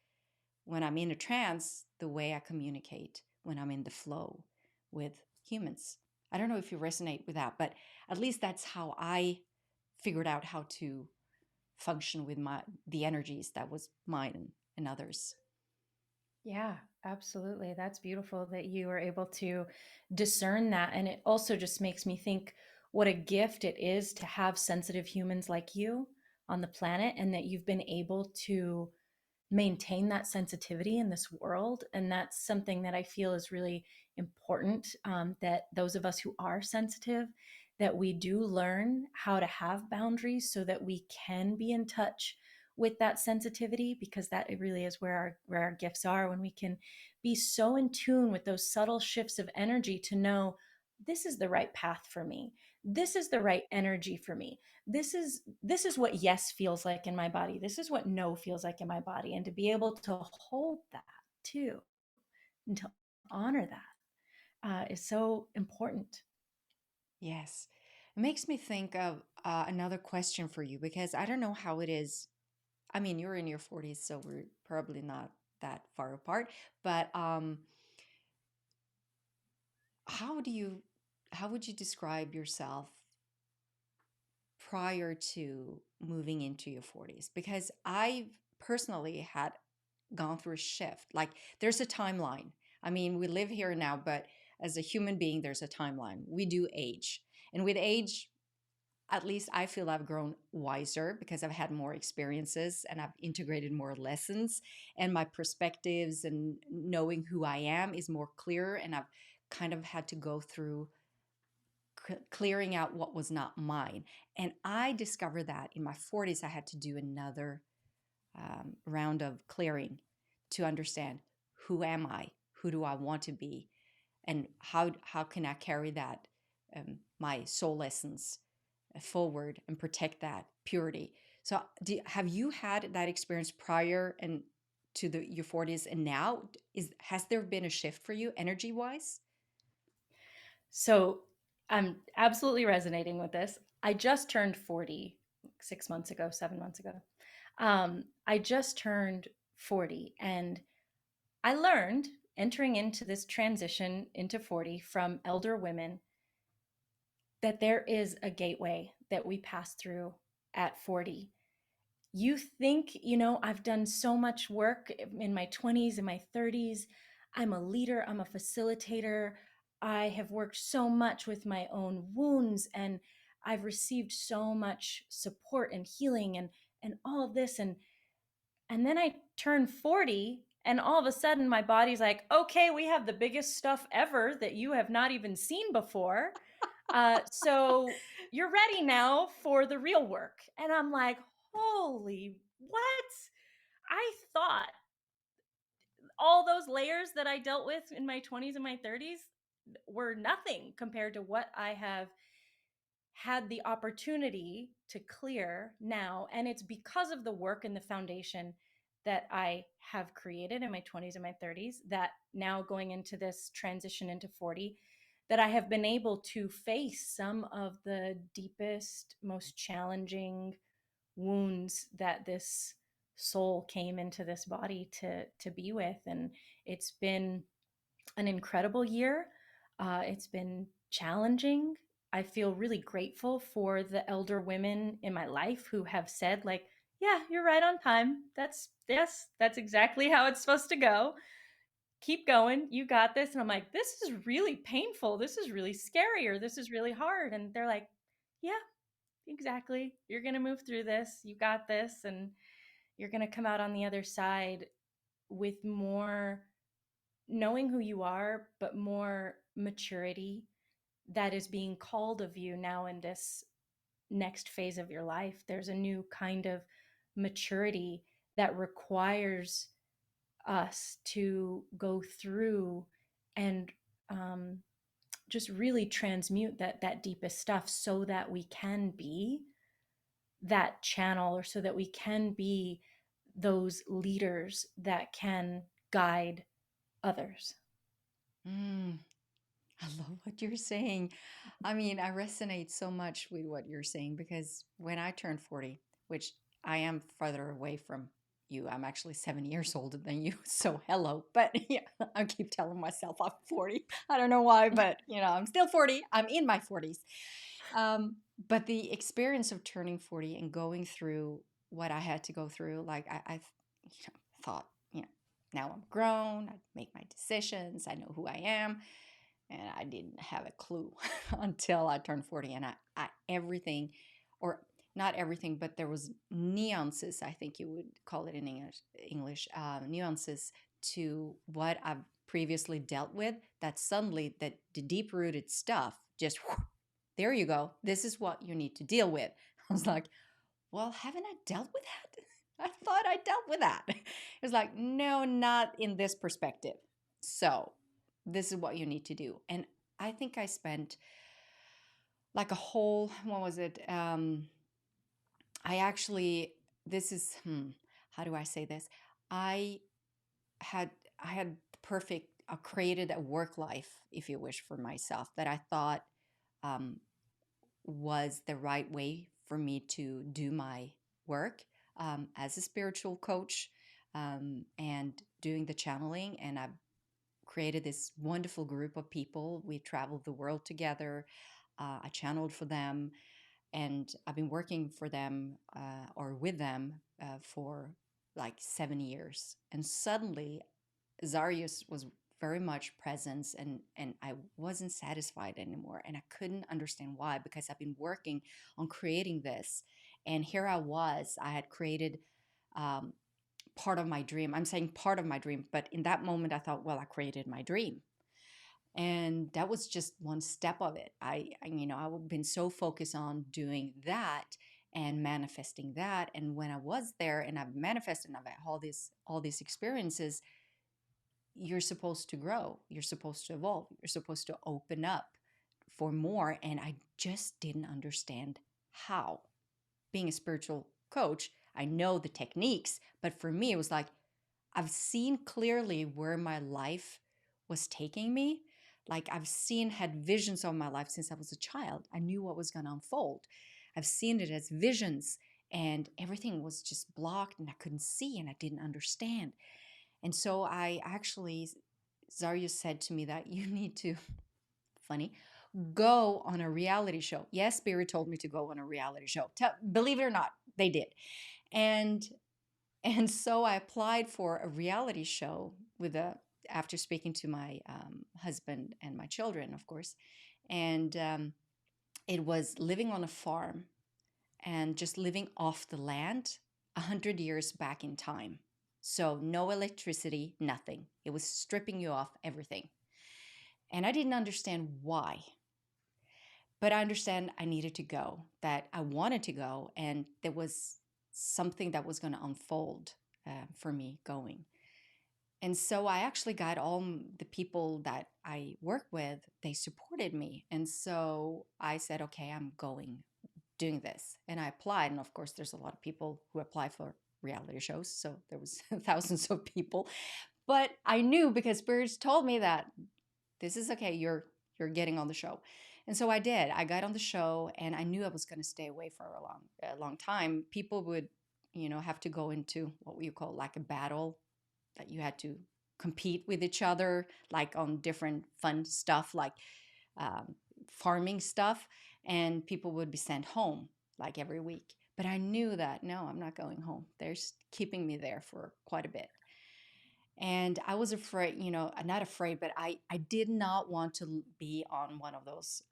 when I'm in a trance the way I communicate when I'm in the flow with humans. I don't know if you resonate with that, but at least that's how I figured out how to function with the energies that was mine and others. Yeah, absolutely. That's beautiful that you are able to discern that. And it also just makes me think what a gift it is to have sensitive humans like you on the planet, and that you've been able to maintain that sensitivity in this world. And that's something that I feel is really important, that those of us who are sensitive, that we do learn how to have boundaries so that we can be in touch with that sensitivity, because that it really is where our gifts are, when we can be so in tune with those subtle shifts of energy to know this is the right path for me, this is the right energy for me, this is what yes feels like in my body, this is what no feels like in my body. And to be able to hold that too, and to honor that, is so important. Yes. It makes me think of another question for you, because I don't know how it is. I mean, you're in your 40s, so we're probably not that far apart. But how do you, how would you describe yourself prior to moving into your 40s? Because I personally had gone through a shift. Like there's a timeline. I mean, we live here now, but as a human being, there's a timeline. We do age. And with age, at least I feel I've grown wiser because I've had more experiences and I've integrated more lessons, and my perspectives and knowing who I am is more clear, and I've kind of had to go through clearing out what was not mine. And I discovered that in my 40s I had to do another round of clearing to understand, who am I? Who do I want to be? And how can I carry that, my soul essence, forward and protect that purity? So have you had that experience prior and to your 40s and now, has there been a shift for you energy wise? So I'm absolutely resonating with this. I just turned 40 6 months ago, 7 months ago. I just turned 40, and I learned entering into this transition into 40 from elder women that there is a gateway that we pass through at 40. You think, I've done so much work in my 20s and my 30s. I'm a leader, I'm a facilitator. I have worked so much with my own wounds, and I've received so much support and healing and all of this, and then I turn 40, and all of a sudden my body's like, okay, we have the biggest stuff ever that you have not even seen before. So you're ready now for the real work. And I'm like, holy, what? I thought all those layers that I dealt with in my 20s and my 30s were nothing compared to what I have had the opportunity to clear now. And it's because of the work and the foundation that I have created in my 20s and my 30s that now going into this transition into 40, that I have been able to face some of the deepest, most challenging wounds that this soul came into this body to be with. And it's been an incredible year. It's been challenging. I feel really grateful for the elder women in my life who have said, like, yeah, you're right on time. That's exactly how it's supposed to go. Keep going. You got this. And I'm like, this is really painful. This is really scary, or this is really hard. And they're like, yeah, exactly. You're going to move through this. You got this. And you're going to come out on the other side with more knowing who you are, but more maturity that is being called of you now in this next phase of your life. There's a new kind of maturity that requires us to go through and just really transmute that deepest stuff so that we can be that channel, or so that we can be those leaders that can guide others. Mm, I love what you're saying. I mean, I resonate so much with what you're saying because when I turned 40, which I am further away from you, I'm actually 7 years older than you. So hello. But yeah, I keep telling myself I'm 40. I don't know why, but I'm still 40. I'm in my 40s. But the experience of turning 40 and going through what I had to go through, like I thought, now I'm grown, I make my decisions, I know who I am. And I didn't have a clue until I turned 40. And I everything, or not everything, but there was nuances, I think you would call it in English, nuances to what I've previously dealt with, that suddenly that the deep rooted stuff just there you go. This is what you need to deal with. I was like, well, haven't I dealt with that? I thought I dealt with that. It was like, no, not in this perspective. So this is what you need to do. And I think I spent like a whole, what was it? I actually, this is, how do I say this? I had, I had the perfect, I created a work life, if you wish, for myself that I thought um, was the right way for me to do my work as a spiritual coach and doing the channeling. And I've created this wonderful group of people. We traveled the world together. I channeled for them, and I've been working for them or with them for like 7 years. And suddenly, Zarius was very much present, and I wasn't satisfied anymore, and I couldn't understand why, because I've been working on creating this, and here I had created um, part of my dream. I'm saying part of my dream, but in that moment I thought, well, I created my dream. And that was just one step of it. I've been so focused on doing that and manifesting that. And when I was there and I've manifested and I've had all these experiences, you're supposed to grow, you're supposed to evolve, you're supposed to open up for more. And I just didn't understand how. Being a spiritual coach, I know the techniques, but for me, it was like, I've seen clearly where my life was taking me. Like had visions of my life since I was a child. I knew what was going to unfold. I've seen it as visions, and everything was just blocked and I couldn't see and I didn't understand. And so I actually, Zarya said to me that you need to, funny, go on a reality show. Yes, Spirit told me to go on a reality show. Believe it or not, they did. And so I applied for a reality show after speaking to my husband and my children, of course. And it was living on a farm and just living off the land 100 years back in time. So no electricity, nothing. It was stripping you off everything. And I didn't understand why. But I understand I needed to go, that I wanted to go, and there was something that was going to unfold for me going. And so I actually got all the people that I work with, they supported me. And so I said, okay, I'm going, doing this. And I applied. And of course, there's a lot of people who apply for reality shows. So there was thousands of people. But I knew because spirits told me that this is okay, you're getting on the show. And so I did. I got on the show and I knew I was going to stay away for a long time. People would, have to go into what you call like a battle, that you had to compete with each other, like on different fun stuff, like farming stuff. And people would be sent home like every week. But I knew that, no, I'm not going home. They're keeping me there for quite a bit. And I was afraid, not afraid, but I did not want to be on one of those,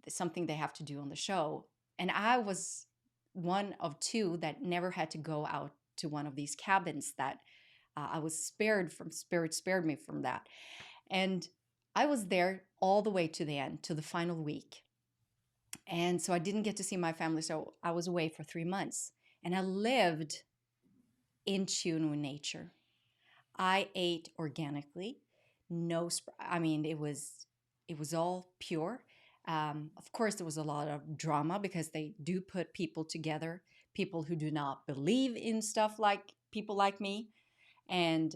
something they have to do on the show. And I was one of two that never had to go out to one of these cabins that I was Spirit spared me from that. And I was there all the way to the end, to the final week. And so I didn't get to see my family. So I was away for 3 months and I lived in tune with nature. I ate organically. No, I mean, it was all pure. Of course, there was a lot of drama because they do put people together, people who do not believe in stuff like people like me, and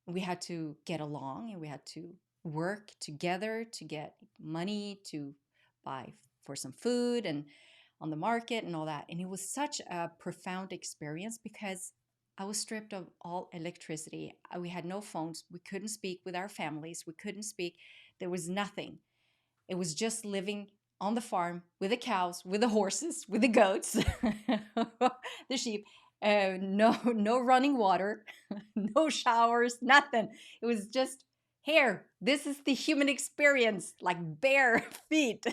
we had to get along and we had to work together to get money to buy for some food and on the market and all that. And it was such a profound experience because I was stripped of all electricity. We had no phones. We couldn't speak with our families. We couldn't speak. There was nothing. It was just living on the farm with the cows, with the horses, with the goats, the sheep. No running water, no showers, nothing. It was just here. This is the human experience, like bare feet.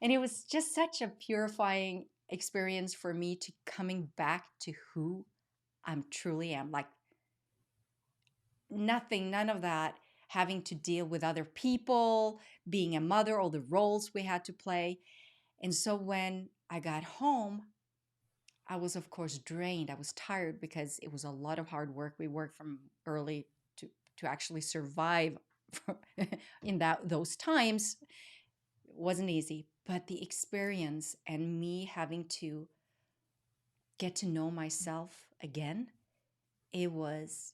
And it was just such a purifying experience for me to coming back to who I'm truly am. Like nothing, none of that having to deal with other people, being a mother, all the roles we had to play. And so when I got home, I was, of course, drained. I was tired because it was a lot of hard work. We worked from early to actually survive in those times. It wasn't easy, but the experience and me having to get to know myself again, it was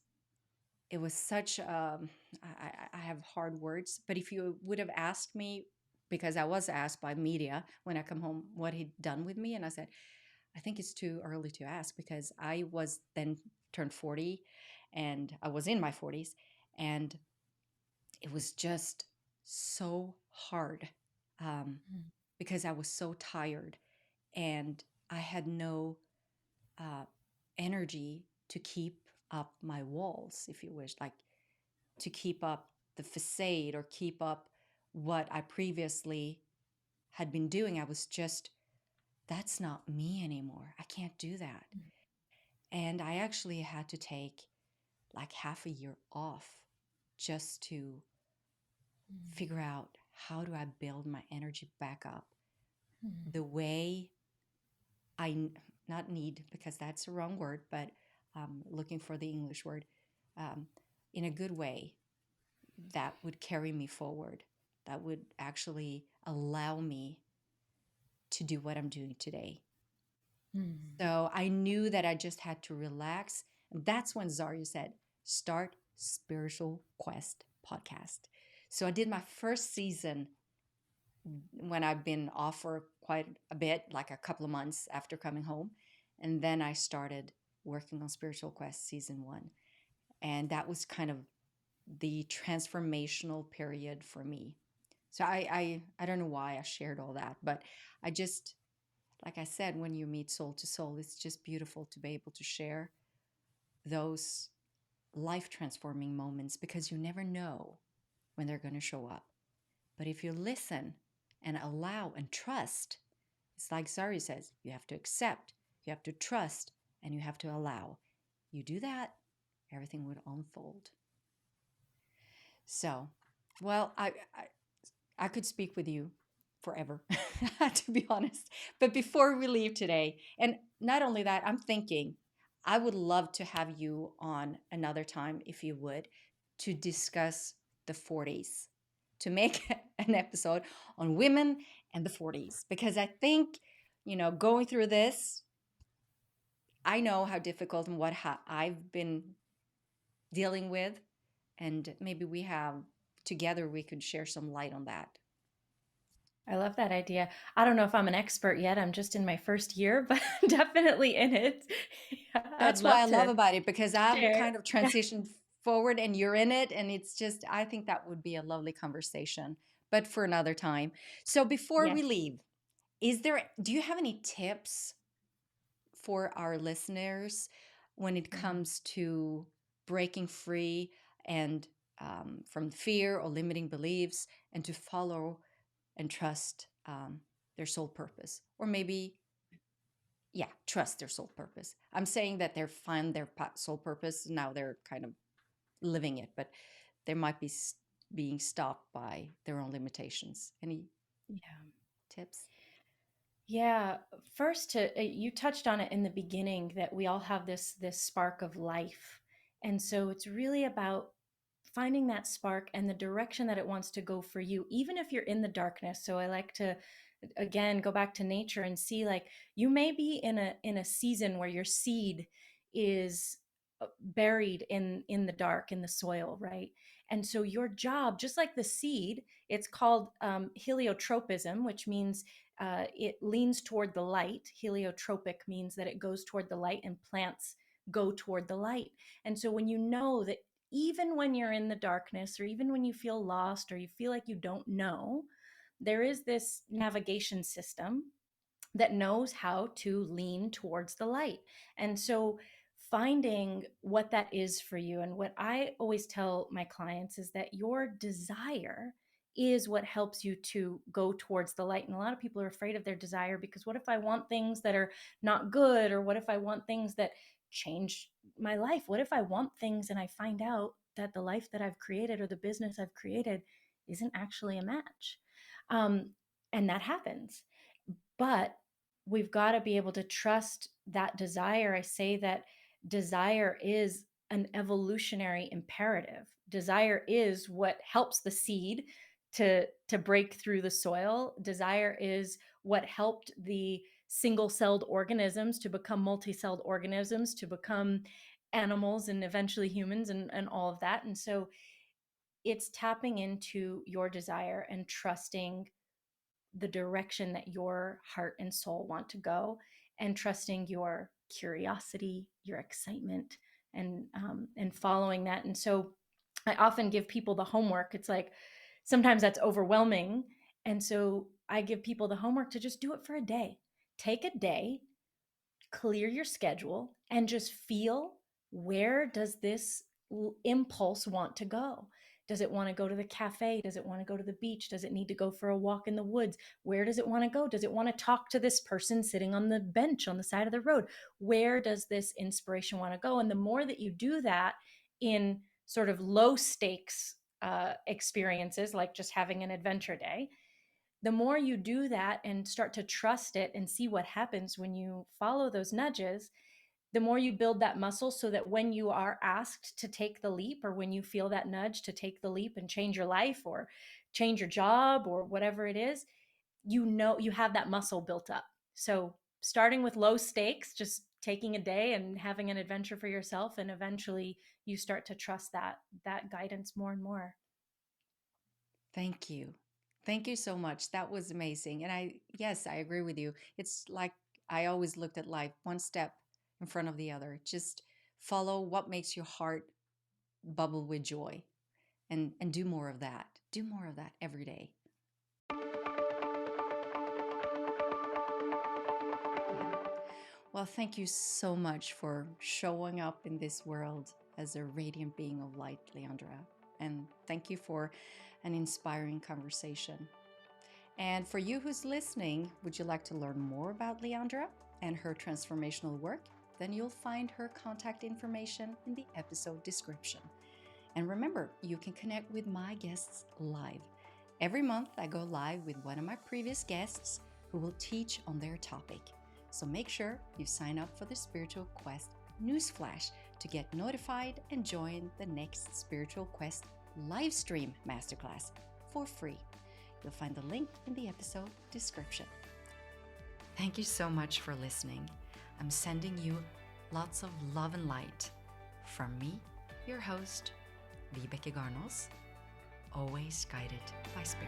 such I have hard words, but if you would have asked me, because I was asked by media when I come home what he'd done with me, and I said, I think it's too early to ask because I was then turned 40 and I was in my 40s, and it was just so hard because I was so tired and I had no uh, energy to keep up my walls, if you wish, like to keep up the facade or keep up what I previously had been doing. I was just, that's not me anymore. I can't do that. And I actually had to take like half a year off just to figure out how do I build my energy back up the way not need, because that's the wrong word, but looking for the English word, in a good way that would carry me forward, that would actually allow me to do what I'm doing today. So I knew that I just had to relax And that's when Zaria said, start Spiritual Quest podcast. So I did my first season when I've been off for quite a bit, like a couple of months after coming home. And then I started working on Spiritual Quest season 1. And that was kind of the transformational period for me. So I don't know why I shared all that, but I just, like I said, when you meet soul to soul, it's just beautiful to be able to share those life transforming moments, because you never know when they're going to show up. But if you listen and allow and trust, it's like Zari says, you have to accept, you have to trust, and you have to allow. You do that, everything would unfold. So, well, I could speak with you forever, to be honest. But before we leave today, and not only that, I'm thinking I would love to have you on another time, if you would, to discuss the 40s, to make an episode on women and the 40s, because I think, going through this, I know how difficult and what I've been dealing with, and maybe together we could share some light on that. I love that idea. I don't know if I'm an expert yet. I'm just in my first year, but definitely in it. I'd That's what I love love to about it, because I've share. kind of transitioned forward and you're in it. And it's just, I think that would be a lovely conversation, but for another time. So before we Yes. leave, do you have any tips for our listeners when it comes to breaking free and from fear or limiting beliefs, and to follow and trust their soul purpose? Or maybe, yeah, trust their soul purpose. I'm saying that they're find their soul purpose now, they're kind of living it, but they might be being stopped by their own limitations. Any Yeah. tips? Yeah, first you touched on it in the beginning that we all have this spark of life. And so it's really about finding that spark and the direction that it wants to go for you, even if you're in the darkness. So I like to again go back to nature and see, like, you may be in a season where your seed is buried in the dark, in the soil, right? And so your job, just like the seed, it's called heliotropism, which means it leans toward the light. Heliotropic means that it goes toward the light, and plants go toward the light. And so when you know that, even when you're in the darkness, or even when you feel lost, or you feel like you don't know, there is this navigation system that knows how to lean towards the light. And so finding what that is for you, and what I always tell my clients is that your desire is what helps you to go towards the light. And a lot of people are afraid of their desire, because what if I want things that are not good? Or what if I want things that change my life? What if I want things and I find out that the life that I've created, or the business I've created, isn't actually a match? Um, and that happens. But we've got to be able to trust that desire. I say that desire is an evolutionary imperative. Desire is what helps the seed to break through the soil. Desire is what helped the single-celled organisms to become multi-celled organisms, to become animals, and eventually humans, and all of that. And so it's tapping into your desire and trusting the direction that your heart and soul want to go, and trusting your curiosity, your excitement, and following that. And so I often give people the homework. It's like sometimes that's overwhelming, and so I give people the homework to just do it for a day. Take a day, clear your schedule, and just feel, where does this impulse want to go? Does it want to go to the cafe? Does it want to go to the beach? Does it need to go for a walk in the woods? Where does it want to go? Does it want to talk to this person sitting on the bench on the side of the road? Where does this inspiration want to go? And the more that you do that in sort of low stakes experiences, like just having an adventure day, the more you do that and start to trust it and see what happens when you follow those nudges, the more you build that muscle, so that when you are asked to take the leap, or when you feel that nudge to take the leap and change your life, or change your job, or whatever it is, you know you have that muscle built up. So starting with low stakes, just taking a day and having an adventure for yourself, and eventually you start to trust that guidance more and more. Thank you. Thank you so much. That was amazing. And yes, I agree with you. It's like I always looked at life one step in front of the other. Just follow what makes your heart bubble with joy, and do more of that. Do more of that every day. Yeah. Well, thank you so much for showing up in this world as a radiant being of light, Leandra. And thank you for an inspiring conversation. And for you who's listening, would you like to learn more about Leandra and her transformational work? Then you'll find her contact information in the episode description. And remember, you can connect with my guests live. Every month, I go live with one of my previous guests who will teach on their topic. So make sure you sign up for the Spiritual Quest newsflash to get notified and join the next Spiritual Quest live stream masterclass for free. You'll find the link in the episode description. Thank you so much for listening. I'm sending you lots of love and light from me, your host, Vibeke Garnos, always guided by spirit.